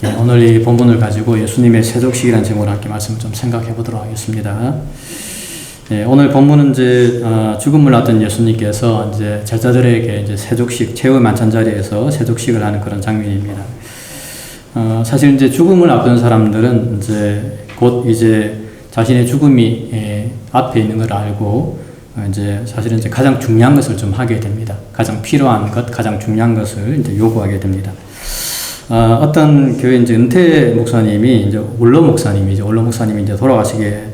오늘 이 본문을 가지고 예수님의 세족식이라는 제목으로 함께 말씀을 좀 생각해 보도록 하겠습니다. 오늘 본문은 이제 죽음을 앞둔 예수님께서 이제 제자들에게 이제 세족식, 최후의 만찬 자리에서 세족식을 하는 그런 장면입니다. 사실 이제 죽음을 앞둔 사람들은 이제 곧 이제 자신의 죽음이 앞에 있는 걸 알고 이제 사실은 이제 가장 중요한 것을 좀 하게 됩니다. 가장 필요한 것, 가장 중요한 것을 이제 요구하게 됩니다. 어떤 교회 이제 은퇴 목사님이 이제 원로 목사님이 이제 돌아가시게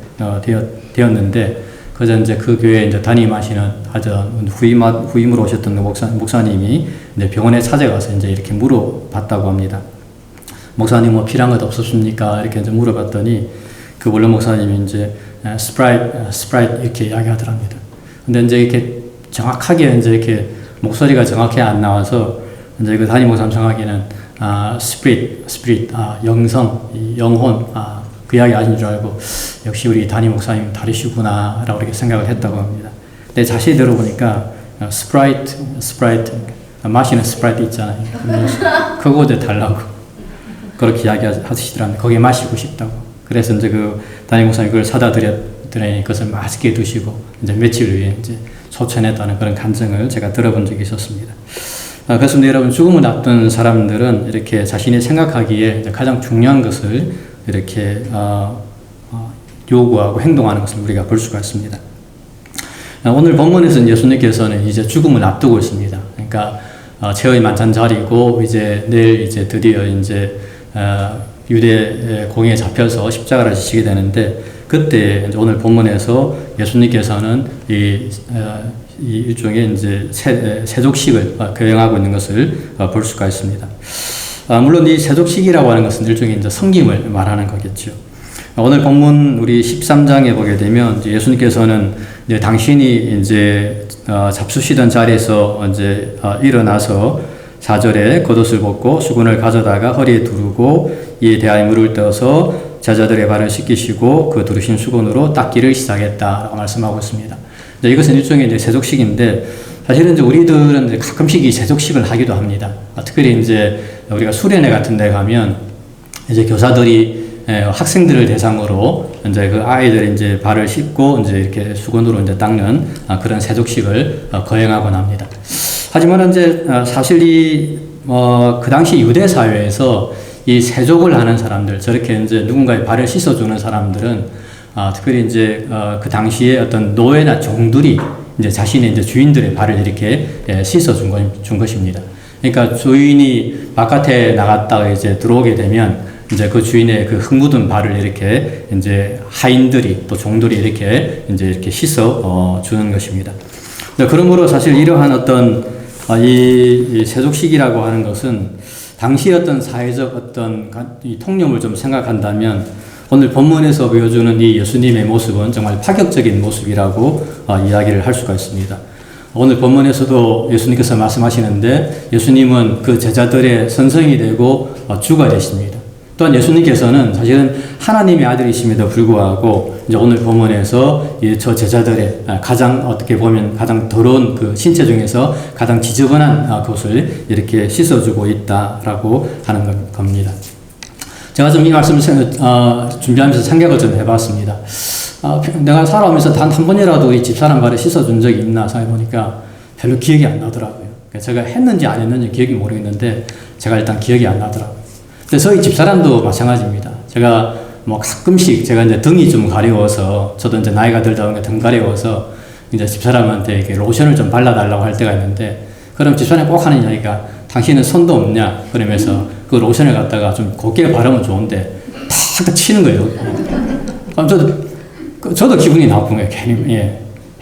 되었는데 그저 이제 그 교회에 이제 담임하시는 하던 후임으로 오셨던 목사님이 이제 병원에 찾아가서 이제 이렇게 물어봤다고 합니다. 목사님 뭐 필요한 것 없었습니까? 이렇게 이제 물어봤더니 그 원로 목사님이 이제 스프라이트 이렇게 이야기하더랍니다. 근데 이제 이렇게 정확하게 이제 이렇게 목소리가 정확히 안 나와서 이제 그 담임 목사님 정확히는 스피릿, 영성, 영혼, 그 이야기 하신 줄 알고, 역시 우리 담임 목사님 다르시구나, 라고 이렇게 생각을 했다고 합니다. 근데 자세히 들어보니까, 스프라이트, 마시는 스프라이트 있잖아요. 그거 이제 달라고. 그렇게 이야기 하시더랍니다. 거기에 마시고 싶다고. 그래서 이제 그 담임 목사님 그걸 사다 드렸더니 그것을 맛있게 드시고, 이제 며칠 후에 이제 소천했다는 그런 간증을 제가 들어본 적이 있었습니다. 그렇습니다. 여러분, 죽음을 앞둔 사람들은 이렇게 자신이 생각하기에 가장 중요한 것을 이렇게 요구하고 행동하는 것을 우리가 볼 수가 있습니다. 오늘 본문에서는 예수님께서는 이제 죽음을 앞두고 있습니다. 그러니까 최후의 만찬 자리고 이제 내일 이제 드디어 이제 유대 공에 잡혀서 십자가를 지시게 되는데 그때 이제 오늘 본문에서 예수님께서는 이 일종의 이제 세족식을 거행하고 있는 것을 볼 수가 있습니다. 물론 이 세족식이라고 하는 것은 일종의 이제 성김을 말하는 거겠죠. 오늘 본문 우리 13장에 보게 되면 이제 예수님께서는 이제 당신이 이제 잡수시던 자리에서 이제 일어나서 4절에 겉옷을 벗고 수건을 가져다가 허리에 두르고 이에 대하여 물을 떠서 제자들의 발을 씻기시고 그 두르신 수건으로 닦기를 시작했다라고 말씀하고 있습니다. 이것은 일종의 이제 세족식인데 사실은 이제 우리들은 이제 가끔씩 이 세족식을 하기도 합니다. 특별히 이제 우리가 수련회 같은 데 가면 이제 교사들이 학생들을 대상으로 이제 그 아이들이 이제 발을 씻고 이제 이렇게 수건으로 이제 닦는 그런 세족식을 거행하곤 합니다. 하지만 이제 사실 그 당시 유대 사회에서 이 세족을 하는 사람들, 저렇게 이제 누군가의 발을 씻어주는 사람들은 특별히 이제 그 당시에 어떤 노예나 종들이 이제 자신의 이제 주인들의 발을 이렇게 씻어준 것입니다. 그러니까 주인이 바깥에 나갔다가 이제 들어오게 되면 이제 그 주인의 그 흙 묻은 발을 이렇게 이제 하인들이 또 종들이 이렇게 이제 이렇게 씻어 주는 것입니다. 그러므로 사실 이러한 어떤 이 세족식이라고 하는 것은 당시의 어떤 사회적 어떤 이 통념을 좀 생각한다면 오늘 본문에서 보여주는 이 예수님의 모습은 정말 파격적인 모습이라고 이야기를 할 수가 있습니다. 오늘 본문에서도 예수님께서 말씀하시는데 예수님은 그 제자들의 선생이 되고 주가 되십니다. 또한 예수님께서는 사실은 하나님의 아들이심에도 불구하고 이제 오늘 본문에서 저 제자들의 가장 어떻게 보면 가장 더러운 그 신체 중에서 가장 지저분한 것을 이렇게 씻어주고 있다라고 하는 겁니다. 제가 좀 이 말씀을 준비하면서 생각을 좀 해봤습니다. 내가 살아오면서 단 한 번이라도 이 집사람 발을 씻어준 적이 있나 생각해보니까 별로 기억이 안 나더라고요. 제가 했는지 안 했는지 기억이 모르겠는데 제가 일단 기억이 안 나더라고요. 근데 저희 집사람도 마찬가지입니다. 제가 뭐 가끔씩 제가 이제 등이 좀 가려워서 저도 이제 나이가 들다 보니까 등 가려워서 이제 집사람한테 이렇게 로션을 좀 발라달라고 할 때가 있는데 그럼 집사람이 꼭 하는 이야기가 당신은 손도 없냐? 그러면서 그 로션을 갖다가 좀 곱게 바르면 좋은데 탁 치는 거예요. 그럼 저도 기분이 나쁜 거예요. 괜히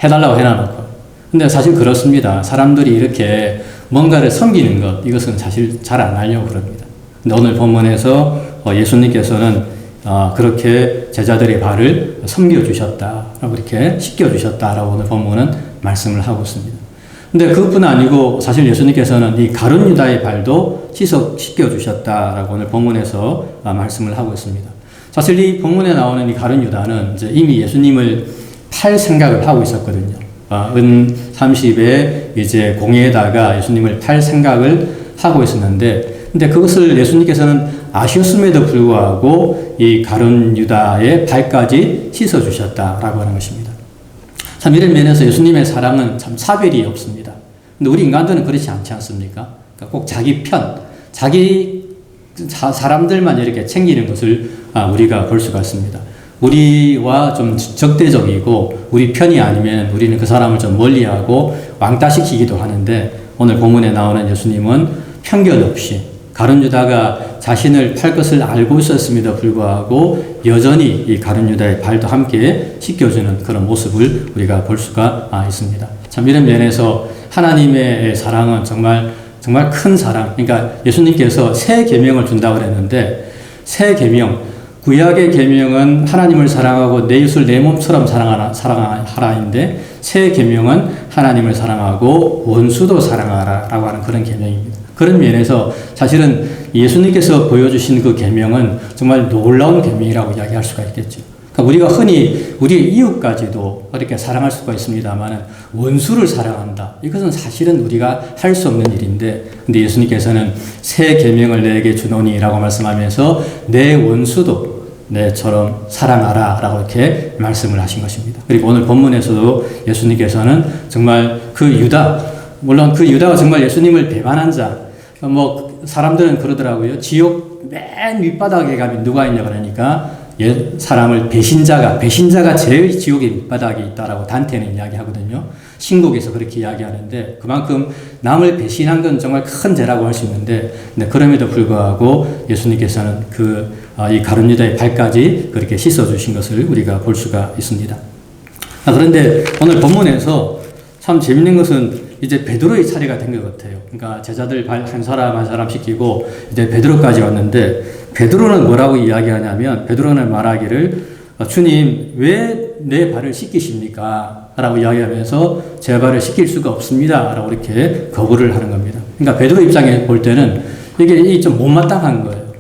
해달라고 해놔놓고. 근데 사실 그렇습니다. 사람들이 이렇게 뭔가를 섬기는 것 이것은 사실 잘 안 하려고 그럽니다. 근데 오늘 본문에서 예수님께서는 그렇게 제자들의 발을 섬겨주셨다라고 이렇게 씻겨주셨다라고 오늘 본문은 말씀을 하고 있습니다. 근데 그것뿐 아니고 사실 예수님께서는 이 가룟 유다의 발도 씻겨주셨다라고 오늘 본문에서 말씀을 하고 있습니다. 사실 이 본문에 나오는 이 가룟 유다는 이제 이미 예수님을 팔 생각을 하고 있었거든요. 은 30에 이제 공에다가 예수님을 팔 생각을 하고 있었는데 근데 그것을 예수님께서는 아셨음에도 불구하고 이 가룟 유다의 발까지 씻어주셨다라고 하는 것입니다. 참 이런 면에서 예수님의 사랑은 참 차별이 없습니다. 근데 우리 인간들은 그렇지 않지 않습니까? 그러니까 꼭 자기 편, 사람들만 이렇게 챙기는 것을 우리가 볼 수가 있습니다. 우리와 좀 적대적이고 우리 편이 아니면 우리는 그 사람을 좀 멀리하고 왕따시키기도 하는데, 오늘 본문에 나오는 예수님은 편견 없이 가룟 유다가 자신을 팔 것을 알고 있었음에도 불구하고 여전히 이 가룟 유다의 발도 함께 씻겨주는 그런 모습을 우리가 볼 수가 있습니다. 참 이런 면에서 하나님의 사랑은 정말 큰 사랑. 그러니까 예수님께서 새 계명을 준다고 그랬는데, 새 계명, 구약의 계명은 하나님을 사랑하고 내 이웃을 내 몸처럼 사랑하라인데, 새 계명은 하나님을 사랑하고 원수도 사랑하라라고 하는 그런 계명입니다. 그런 면에서 사실은 예수님께서 보여주신 그 계명은 정말 놀라운 계명이라고 이야기할 수가 있겠죠. 그러니까 우리가 흔히 우리의 이웃까지도 그렇게 사랑할 수가 있습니다만, 원수를 사랑한다, 이것은 사실은 우리가 할 수 없는 일인데, 근데 예수님께서는 새 계명을 내게 주노니라고 말씀하면서 내 원수도 내처럼 사랑하라 라고 이렇게 말씀을 하신 것입니다. 그리고 오늘 본문에서도 예수님께서는 정말 그 유다, 물론 그 유다가 정말 예수님을 배반한 자, 사람들은 그러더라고요. 지옥 맨 밑바닥에 가면 누가 있냐 그러니까 사람을 배신자가 제일 지옥의 밑바닥에 있다라고 단테는 이야기하거든요. 신곡에서 그렇게 이야기하는데, 그만큼 남을 배신한 건 정말 큰 죄라고 할 수 있는데, 그럼에도 불구하고 예수님께서는 이 가룟 유다의 발까지 그렇게 씻어주신 것을 우리가 볼 수가 있습니다. 그런데 오늘 본문에서 참 재밌는 것은 이제 베드로의 차례가 된 것 같아요. 그러니까 제자들 발 한 사람 시키고 이제 베드로까지 왔는데, 베드로는 뭐라고 이야기하냐면, 베드로는 말하기를 주님 왜 내 발을 씻기십니까? 라고 이야기하면서 제 발을 씻길 수가 없습니다. 라고 이렇게 거부를 하는 겁니다. 그러니까 베드로 입장에 볼 때는 이게 좀 못마땅한 거예요.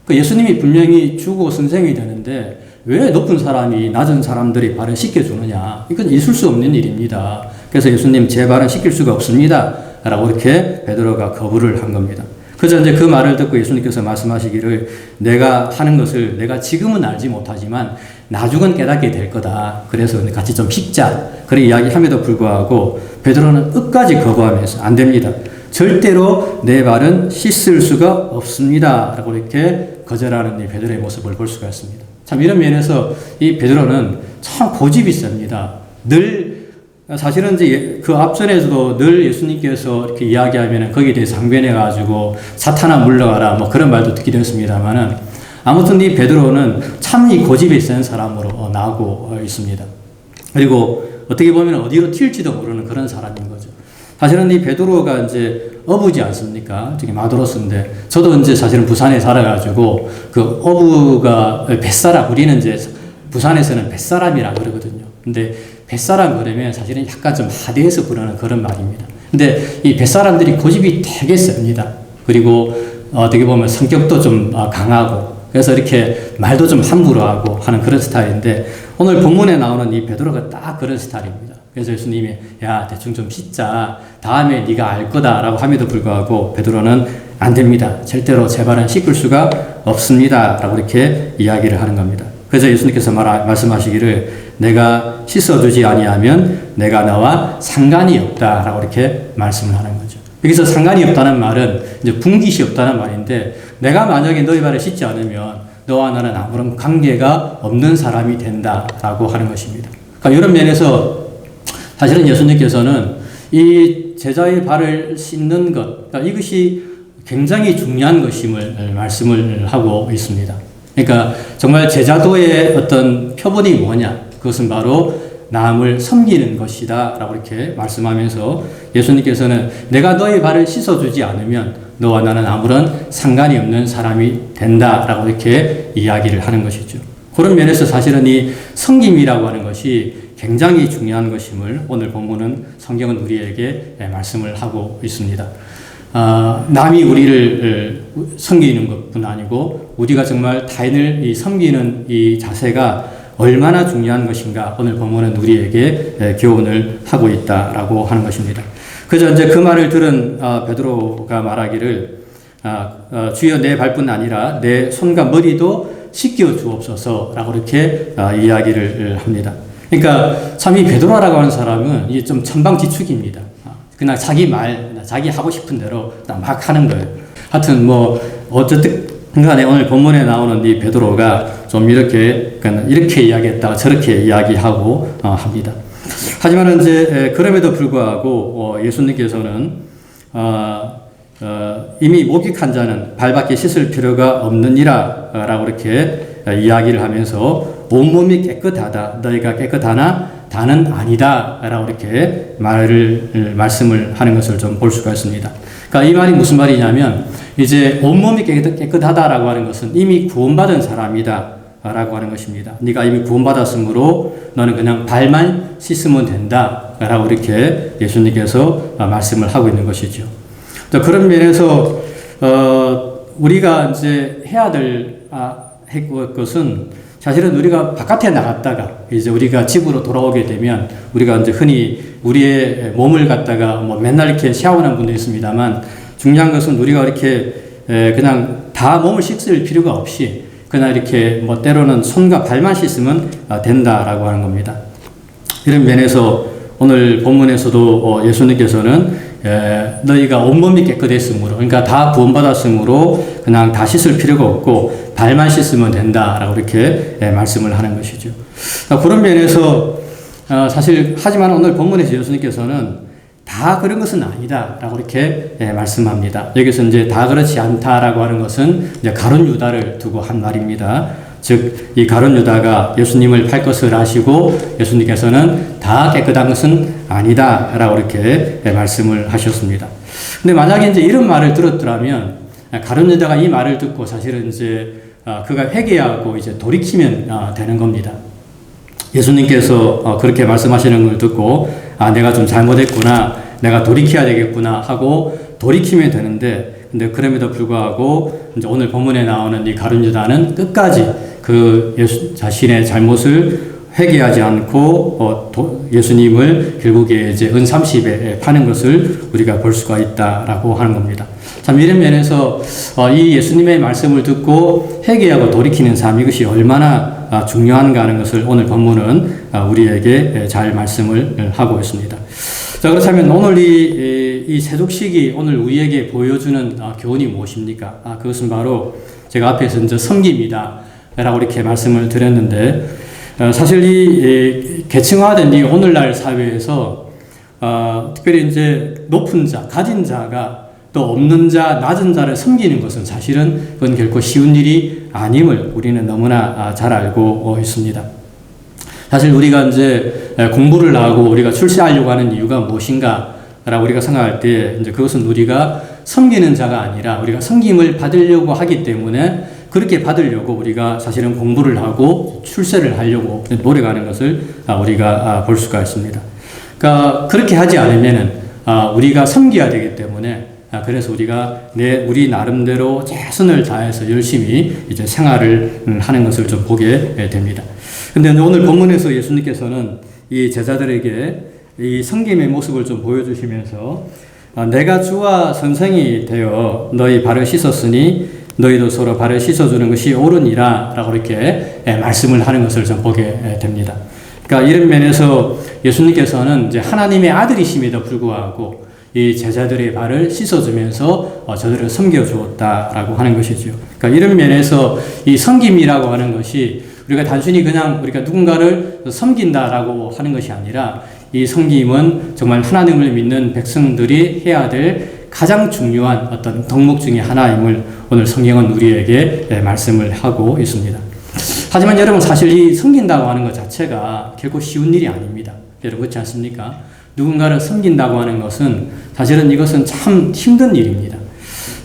그러니까 예수님이 분명히 주고 선생이 되는데 왜 높은 사람이 낮은 사람들이 발을 씻겨주느냐. 이건 있을 수 없는 일입니다. 그래서 예수님 제 발은 씻길 수가 없습니다. 라고 이렇게 베드로가 거부를 한 겁니다. 그래서 이제 그 말을 듣고 예수님께서 말씀하시기를 내가 하는 것을 내가 지금은 알지 못하지만 나중은 깨닫게 될 거다. 그래서 같이 좀 씻자. 그래 이야기함에도 불구하고 베드로는 끝까지 거부하면서 안 됩니다. 절대로 내 발은 씻을 수가 없습니다. 라고 이렇게 거절하는 이 베드로의 모습을 볼 수가 있습니다. 참 이런 면에서 이 베드로는 참 고집이 셉니다. 사실은 이제 그 앞전에서도 늘 예수님께서 이렇게 이야기하면 거기에 대해서 항변해가지고 사탄아 물러가라 그런 말도 듣기도 했습니다만은, 아무튼 이 베드로는 참 이 고집이 센 사람으로 나오고 있습니다. 그리고 어떻게 보면 어디로 튈지도 모르는 그런 사람인 거죠. 사실은 이 베드로가 이제 어부지 않습니까? 저기 마도로스인데, 저도 이제 사실은 부산에 살아가지고 그 어부가 뱃사람, 우리는 이제 부산에서는 뱃사람이라고 그러거든요. 근데 뱃사람 그러면 사실은 약간 좀 하대해서 부르는 그런 말입니다. 근데 이 뱃사람들이 고집이 되게 셉니다. 그리고 어떻게 보면 성격도 좀 강하고, 그래서 이렇게 말도 좀 함부로 하고 하는 그런 스타일인데, 오늘 본문에 나오는 이 베드로가 딱 그런 스타일입니다. 그래서 예수님이 야 대충 좀 씻자, 다음에 네가 알 거다라고 함에도 불구하고 베드로는 안 됩니다. 절대로 제 발은 씻을 수가 없습니다. 라고 이렇게 이야기를 하는 겁니다. 그래서 예수님께서 말씀하시기를 내가 씻어주지 아니하면 내가 너와 상관이 없다라고 이렇게 말씀을 하는 거죠. 여기서 상관이 없다는 말은 이제 분깃이 없다는 말인데, 내가 만약에 너희 발을 씻지 않으면 너와 나는 아무런 관계가 없는 사람이 된다라고 하는 것입니다. 그러니까 이런 면에서 사실은 예수님께서는 이 제자의 발을 씻는 것, 그러니까 이것이 굉장히 중요한 것임을 말씀을 하고 있습니다. 그러니까 정말 제자도의 어떤 표본이 뭐냐? 그것은 바로 남을 섬기는 것이다 라고 이렇게 말씀하면서, 예수님께서는 내가 너의 발을 씻어주지 않으면 너와 나는 아무런 상관이 없는 사람이 된다 라고 이렇게 이야기를 하는 것이죠. 그런 면에서 사실은 이 섬김이라고 하는 것이 굉장히 중요한 것임을 오늘 본문은 성경은 우리에게 말씀을 하고 있습니다. 남이 우리를 섬기는 것뿐 아니고 우리가 정말 타인을 섬기는 이 자세가 얼마나 중요한 것인가, 오늘 본문은 우리에게 교훈을 하고 있다라고 하는 것입니다. 그래서 이제 그 말을 들은 베드로가 말하기를 주여 내 발뿐 아니라 내 손과 머리도 씻겨 주옵소서라고 이렇게 이야기를 합니다. 그러니까 참 이 베드로라고 하는 사람은 이게 좀 천방지축입니다. 그냥 자기 말, 자기 하고 싶은 대로 막 하는 거예요. 하여튼 뭐 어쨌든 간에 오늘 본문에 나오는 이 베드로가 좀 이렇게 이야기했다가 저렇게 이야기하고 합니다. 하지만 이제 그럼에도 불구하고 예수님께서는 이미 목욕한 자는 발밖에 씻을 필요가 없느니라라고 이렇게 이야기를 하면서 온몸이 깨끗하다. 너희가 깨끗하나 다는 아니다라고 이렇게 말씀을 하는 것을 좀 볼 수가 있습니다. 그러니까 이 말이 무슨 말이냐면 이제 온몸이 깨끗하다라고 하는 것은 이미 구원받은 사람이다라고 하는 것입니다. 네가 이미 구원받았으므로 너는 그냥 발만 씻으면 된다라고 이렇게 예수님께서 말씀을 하고 있는 것이죠. 그런 면에서 우리가 이제 해야 될 것은 사실은 우리가 바깥에 나갔다가 이제 우리가 집으로 돌아오게 되면 우리가 이제 흔히 우리의 몸을 갖다가 뭐 맨날 이렇게 샤워하는 분도 있습니다만 중요한 것은 우리가 이렇게 그냥 다 몸을 씻을 필요가 없이 그냥 이렇게 뭐 때로는 손과 발만 씻으면 된다라고 하는 겁니다. 이런 면에서 오늘 본문에서도 예수님께서는 너희가 온몸이 깨끗했으므로 그러니까 다 구원받았으므로 그냥 다 씻을 필요가 없고 발만 씻으면 된다라고 이렇게 말씀을 하는 것이죠. 그런 면에서 사실 하지만 오늘 본문에서 예수님께서는 다 그런 것은 아니다라고 이렇게 말씀합니다. 여기서 이제 다 그렇지 않다라고 하는 것은 이제 가룟 유다를 두고 한 말입니다. 즉, 이 가룟 유다가 예수님을 팔 것을 아시고 예수님께서는 다 깨끗한 것은 아니다라고 이렇게 말씀을 하셨습니다. 근데 만약에 이제 이런 말을 들었더라면 가룟 유다가 이 말을 듣고 사실은 이제 그가 회개하고 이제 돌이키면 되는 겁니다. 예수님께서 그렇게 말씀하시는 걸 듣고 내가 좀 잘못했구나, 내가 돌이켜야 되겠구나 하고 돌이키면 되는데, 근데 그럼에도 불구하고 이제 오늘 본문에 나오는 이 가룟 유다는 끝까지 그 자신의 잘못을 회개하지 않고 예수님을 결국에 이제 은30에 파는 것을 우리가 볼 수가 있다라고 하는 겁니다. 참 이런 면에서 이 예수님의 말씀을 듣고 회개하고 돌이키는 삶, 이것이 얼마나 중요한가 하는 것을 오늘 본문은 우리에게 잘 말씀을 하고 있습니다. 자, 그렇다면 오늘 이 세족식이 오늘 우리에게 보여주는 교훈이 무엇입니까? 그것은 바로 제가 앞에서 이제 섬김이다 라고 이렇게 말씀을 드렸는데, 사실 이 계층화된 이 오늘날 사회에서 특별히 이제 높은 자, 가진 자가 또 없는 자, 낮은 자를 섬기는 것은 사실은 그건 결코 쉬운 일이 아님을 우리는 너무나 잘 알고 있습니다. 사실 우리가 이제 공부를 하고 우리가 출세하려고 하는 이유가 무엇인가 라고 우리가 생각할 때 이제 그것은 우리가 섬기는 자가 아니라 우리가 섬김을 받으려고 하기 때문에 그렇게 받으려고 우리가 사실은 공부를 하고 출세를 하려고 노력하는 것을 우리가 볼 수가 있습니다. 그러니까 그렇게 하지 않으면은 우리가 섬겨야 되기 때문에 그래서 우리가 우리 나름대로 최선을 다해서 열심히 이제 생활을 하는 것을 좀 보게 됩니다. 근데 오늘 본문에서 예수님께서는 이 제자들에게 이 섬김의 모습을 좀 보여주시면서 내가 주와 선생이 되어 너희 발을 씻었으니 너희도 서로 발을 씻어주는 것이 옳으니라 라고 이렇게 말씀을 하는 것을 좀 보게 됩니다. 그러니까 이런 면에서 예수님께서는 이제 하나님의 아들이심에도 불구하고 이 제자들의 발을 씻어주면서 저들을 섬겨주었다라고 하는 것이죠. 그러니까 이런 면에서 이 섬김이라고 하는 것이 우리가 단순히 그냥 우리가 누군가를 섬긴다라고 하는 것이 아니라 이 섬김은 정말 하나님을 믿는 백성들이 해야 될 가장 중요한 어떤 덕목 중에 하나임을 오늘 성경은 우리에게 말씀을 하고 있습니다. 하지만 여러분, 사실 이 섬긴다고 하는 것 자체가 결코 쉬운 일이 아닙니다. 여러분 그렇지 않습니까? 누군가를 섬긴다고 하는 것은 사실은 이것은 참 힘든 일입니다.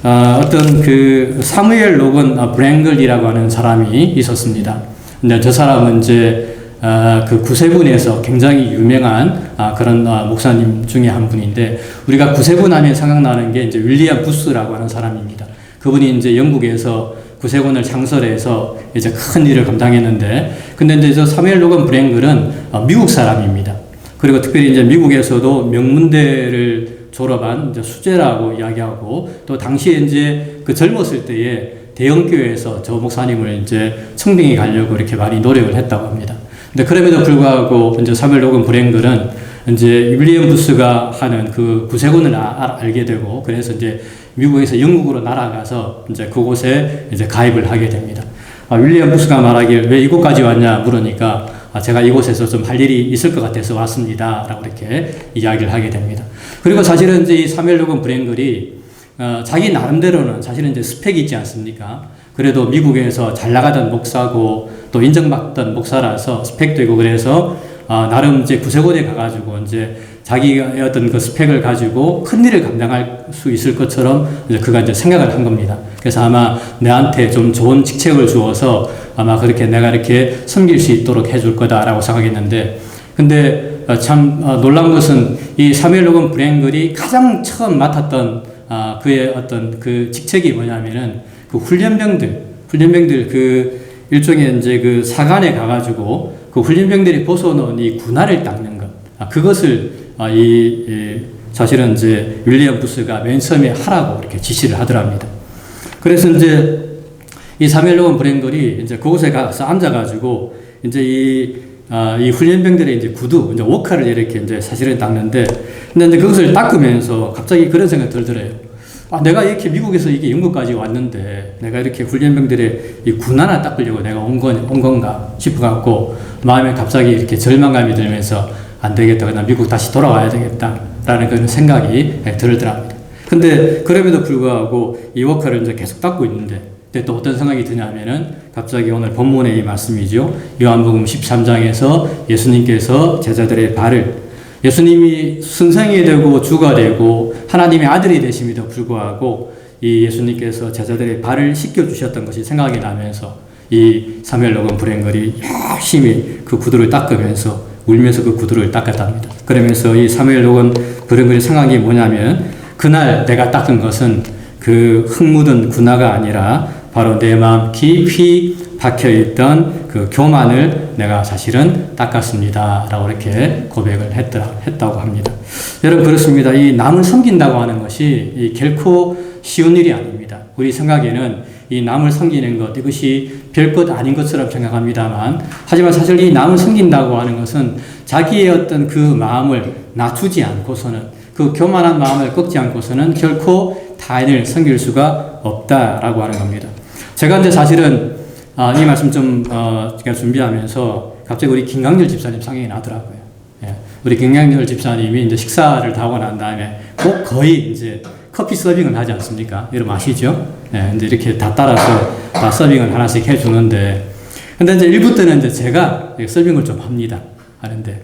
어떤 그 사무엘 로건 브랭글이라고 하는 사람이 있었습니다. 근데 저 사람은 이제 그 구세군에서 굉장히 유명한 그런 목사님 중에 한 분인데, 우리가 구세군 하면 생각나는 게 이제 윌리엄 부스라고 하는 사람입니다. 그분이 이제 영국에서 구세군을 창설해서 이제 큰 일을 감당했는데, 근데 이제 저 사무엘 로건 브랭글은 미국 사람입니다. 그리고 특별히 이제 미국에서도 명문대를 졸업한 이제 수재라고 이야기하고, 또 당시에 이제 그 젊었을 때에 대형교회에서 저 목사님을 이제 청빙에 가려고 이렇게 많이 노력을 했다고 합니다. 근데 그럼에도 불구하고 이제 사무엘 로건 브랭글은 이제 윌리엄 부스가 하는 그 구세군을 알게 되고, 그래서 이제 미국에서 영국으로 날아가서 이제 그곳에 이제 가입을 하게 됩니다. 윌리엄 부스가 말하길 왜 이곳까지 왔냐 물으니까 제가 이곳에서 좀 할 일이 있을 것 같아서 왔습니다. 라고 이렇게 이야기를 하게 됩니다. 그리고 사실은 이제 이 사무엘 로건 브랭글이 자기 나름대로는 사실은 이제 스펙이 있지 않습니까? 그래도 미국에서 잘 나가던 목사고 또 인정받던 목사라서 스펙도 있고, 그래서 나름 이제 구세군에 가가지고 이제 자기의 어떤 그 스펙을 가지고 큰 일을 감당할 수 있을 것처럼 이제 그가 이제 생각을 한 겁니다. 그래서 아마 내한테 좀 좋은 직책을 주어서 아마 그렇게 내가 이렇게 섬길 수 있도록 해줄 거다라고 생각했는데, 근데 참 놀란 것은 이 사무엘 로건 브랭글이 가장 처음 맡았던 그의 어떤 그 직책이 뭐냐면은 그 훈련병들 그 일종의 이제 그 사관에 가가지고 그 훈련병들이 벗어놓은 이 군화를 닦는 것, 그것을 사실은 이제 윌리엄 부스가 맨 처음에 하라고 이렇게 지시를 하더랍니다. 그래서 이제 이 사무엘 로건 브랭글이 이제 그곳에 가서 앉아가지고 이제 이 훈련병들의 이제 구두, 이제 워카를 이렇게 이제 사실은 닦는데, 근데 이제 그것을 닦으면서 갑자기 그런 생각이 들더래요. 내가 이렇게 미국에서 이게 영국까지 왔는데 내가 이렇게 훈련병들의 이 군 하나 닦으려고 내가 온 건가 싶어갖고 마음에 갑자기 이렇게 절망감이 들면서 안 되겠다, 나 미국 다시 돌아와야 되겠다라는 그런 생각이 들더랍니다. 근데 그럼에도 불구하고 이 워커를 이제 계속 닦고 있는데, 근데 또 어떤 생각이 드냐면은 갑자기 오늘 본문의 이 말씀이죠. 요한복음 13장에서 예수님께서 제자들의 발을, 예수님이 선생이 되고 주가 되고 하나님의 아들이 되심에도 불구하고 이 예수님께서 제자들의 발을 씻겨주셨던 것이 생각이 나면서 이 사무엘 로건 브랭글이 열심히 그 구두를 닦으면서 울면서 그 구두를 닦았답니다. 그러면서 이 사무엘 로건 브랭글의 생각이 뭐냐면, 그날 내가 닦은 것은 그 흙 묻은 군화가 아니라 바로 내 마음 깊이 박혀있던 그 교만을 내가 사실은 닦았습니다. 라고 이렇게 고백을 했다고 합니다. 여러분, 그렇습니다. 이 남을 섬긴다고 하는 것이 결코 쉬운 일이 아닙니다. 우리 생각에는 이 남을 섬기는 것, 이것이 별것 아닌 것처럼 생각합니다만, 하지만 사실 이 남을 섬긴다고 하는 것은 자기의 어떤 그 마음을 낮추지 않고서는, 그 교만한 마음을 꺾지 않고서는 결코 타인을 섬길 수가 없다라고 하는 겁니다. 제가 이제 사실은 이 말씀 좀 제가 준비하면서 갑자기 우리 김강렬 집사님 생각이 나더라고요. 예. 우리 김강렬 집사님이 이제 식사를 다 하고 난 다음에 꼭 거의 이제 커피 서빙을 하지 않습니까? 여러분 아시죠? 예. 이제 이렇게 다 따라서 다 서빙을 하나씩 해주는데, 근데 이제 일부 때는 이제 제가 서빙을 좀 합니다. 하는데,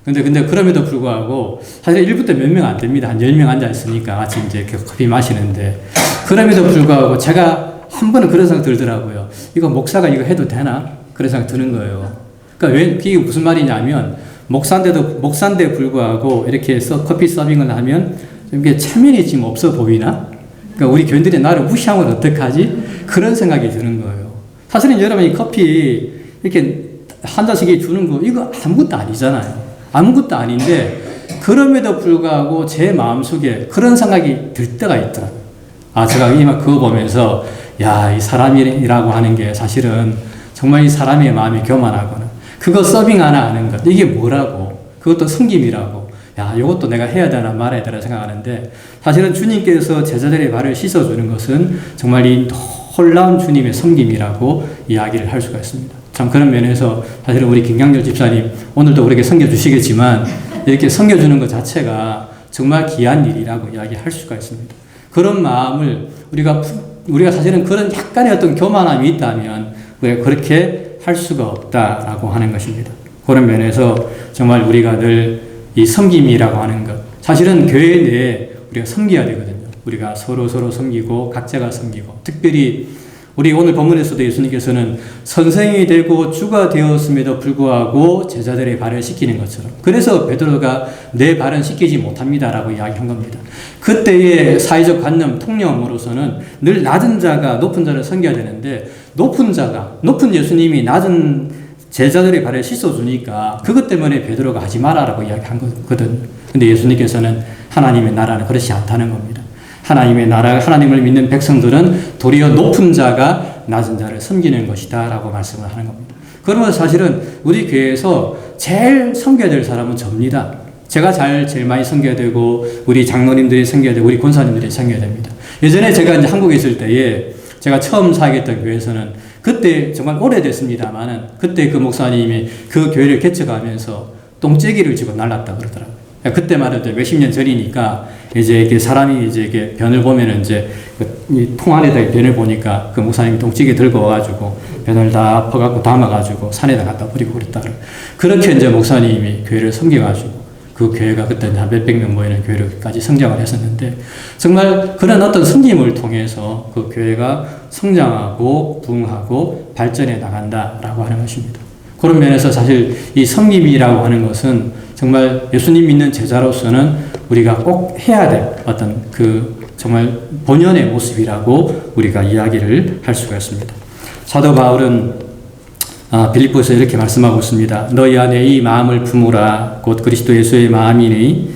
근데 그럼에도 불구하고 사실 일부 때 몇 명 안 됩니다. 한 10명 앉아 있으니까 같이 이제 커피 마시는데, 그럼에도 불구하고 제가 한 번은 그런 생각 들더라고요. 이거 목사가 이거 해도 되나? 그런 생각 드는 거예요. 그러니까 이게 무슨 말이냐면, 목사인데 불구하고 이렇게 커피 서빙을 하면 이게 체면이 지금 없어 보이나? 그러니까 우리 교인들이 나를 무시하면 어떡하지? 그런 생각이 드는 거예요. 사실은 여러분 이 커피 이렇게 한 잔씩 주는 거 이거 아무것도 아니잖아요. 아무것도 아닌데 그럼에도 불구하고 제 마음속에 그런 생각이 들 때가 있더라고요. 제가 그거 보면서 이 사람이라고 하는 게 사실은 정말 이 사람의 마음이 교만하거나 그거 서빙 하나 하는 것, 이게 뭐라고, 그것도 섬김이라고, 이것도 내가 해야 되나 말아야 되나 생각하는데, 사실은 주님께서 제자들의 발을 씻어주는 것은 정말 이 놀라운 주님의 섬김이라고 이야기를 할 수가 있습니다. 참 그런 면에서 사실은 우리 김강렬 집사님 오늘도 우리에게 섬겨주시겠지만 이렇게 섬겨주는 것 자체가 정말 귀한 일이라고 이야기할 수가 있습니다. 그런 마음을 우리가 사실은 그런 약간의 어떤 교만함이 있다면 왜 그렇게 할 수가 없다라고 하는 것입니다. 그런 면에서 정말 우리가 늘 이 섬김이라고 하는 것, 사실은 교회 내에 우리가 섬겨야 되거든요. 우리가 서로 섬기고 각자가 섬기고, 특별히 우리 오늘 본문에서도 예수님께서는 선생이 되고 주가 되었음에도 불구하고 제자들의 발을 씻기는 것처럼, 그래서 베드로가 내 발은 씻기지 못합니다라고 이야기한 겁니다. 그때의 사회적 관념, 통념으로서는 늘 낮은 자가 높은 자를 섬겨야 되는데, 높은 예수님이 낮은 제자들의 발을 씻어주니까 그것 때문에 베드로가 하지 마라라고 이야기한 거거든요. 근데 예수님께서는 하나님의 나라는 그렇지 않다는 겁니다. 하나님의 나라, 하나님을 믿는 백성들은 도리어 높은 자가 낮은 자를 섬기는 것이다 라고 말씀을 하는 겁니다. 그러면 사실은 우리 교회에서 제일 섬겨야 될 사람은 접니다. 제가 제일 많이 섬겨야 되고, 우리 장로님들이 섬겨야 되고, 우리 권사님들이 섬겨야 됩니다. 예전에 제가 이제 한국에 있을 때에 제가 처음 사역했던 교회에서는 그때 정말 오래됐습니다만은 그때 그 목사님이 그 교회를 개척하면서 똥째기를 쥐고 날랐다 그러더라고요. 그때만 해도 몇십 년 전이니까 이제 이게 사람이 이제 이게 변을 보면은 이제 이 통 안에다 변을 보니까 그 목사님이 똥찌개 들고 와가지고 변을 다 퍼갖고 담아가지고 산에다 갖다 버리고 그랬다. 그렇게 이제 목사님이 교회를 섬겨가지고 그 교회가 그때 한 몇백 명 모이는 교회로까지 성장을 했었는데 정말 그런 어떤 섬김을 통해서 그 교회가 성장하고 부흥하고 발전해 나간다라고 하는 것입니다. 그런 면에서 사실 이 섬김이라고 하는 것은 정말 예수님 믿는 제자로서는 우리가 꼭 해야 될 어떤 그 정말 본연의 모습이라고 우리가 이야기를 할 수가 있습니다. 사도 바울은 빌립보에서 이렇게 말씀하고 있습니다. 너희 안에 이 마음을 품으라. 곧 그리스도 예수의 마음이니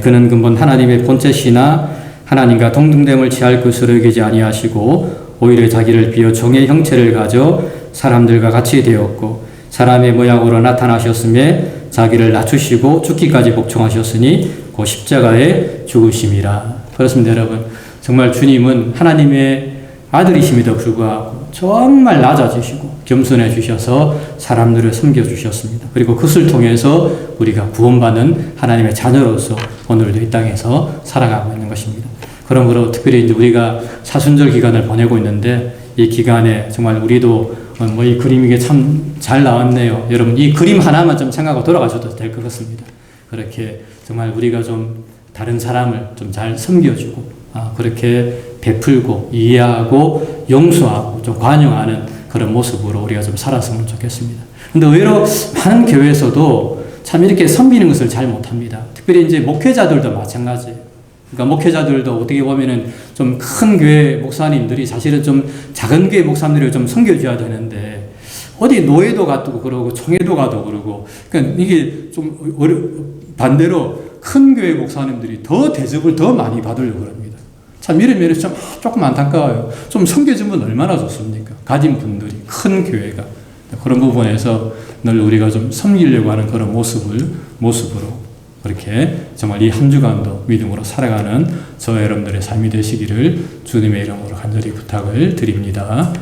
그는 근본 하나님의 본체시나 하나님과 동등됨을 취할 것으로 여기지 아니하시고 오히려 자기를 비어 종의 형체를 가져 사람들과 같이 되었고 사람의 모양으로 나타나셨음에 자기를 낮추시고 죽기까지 복종하셨으니 그 십자가에 죽으심이라. 그렇습니다, 여러분. 정말 주님은 하나님의 아들이심에도 불구하고 정말 낮아지시고 겸손해 주셔서 사람들을 섬겨주셨습니다. 그리고 그것을 통해서 우리가 구원받는 하나님의 자녀로서 오늘도 이 땅에서 살아가고 있는 것입니다. 그러므로 특별히 이제 우리가 사순절 기간을 보내고 있는데 이 기간에 정말 우리도 이 그림 이게 참 잘 나왔네요. 여러분 이 그림 하나만 좀 생각하고 돌아가셔도 될 것 같습니다. 그렇게 정말 우리가 좀 다른 사람을 좀 잘 섬겨주고 그렇게 베풀고 이해하고 용서하고 좀 관용하는 그런 모습으로 우리가 좀 살았으면 좋겠습니다. 근데 의외로 많은 교회에서도 참 이렇게 섬기는 것을 잘 못합니다. 특별히 이제 목회자들도 마찬가지예요. 그러니까 목회자들도 어떻게 보면은 좀 큰 교회 목사님들이 사실은 좀 작은 교회 목사님들을 좀 섬겨줘야 되는데 어디 노예도 가도 그러고 총회도 가도 그러고 그러니까 이게 좀 반대로 큰 교회 목사님들이 더 대접을 더 많이 받으려고 합니다. 참 이런 면에서 좀 조금 안타까워요. 좀 섬겨주면 얼마나 좋습니까? 가진 분들이 큰 교회가 그런 부분에서 늘 우리가 좀 섬기려고 하는 그런 모습으로 그렇게 정말 이 한 주간도 믿음으로 살아가는 저와 여러분들의 삶이 되시기를 주님의 이름으로 간절히 부탁을 드립니다.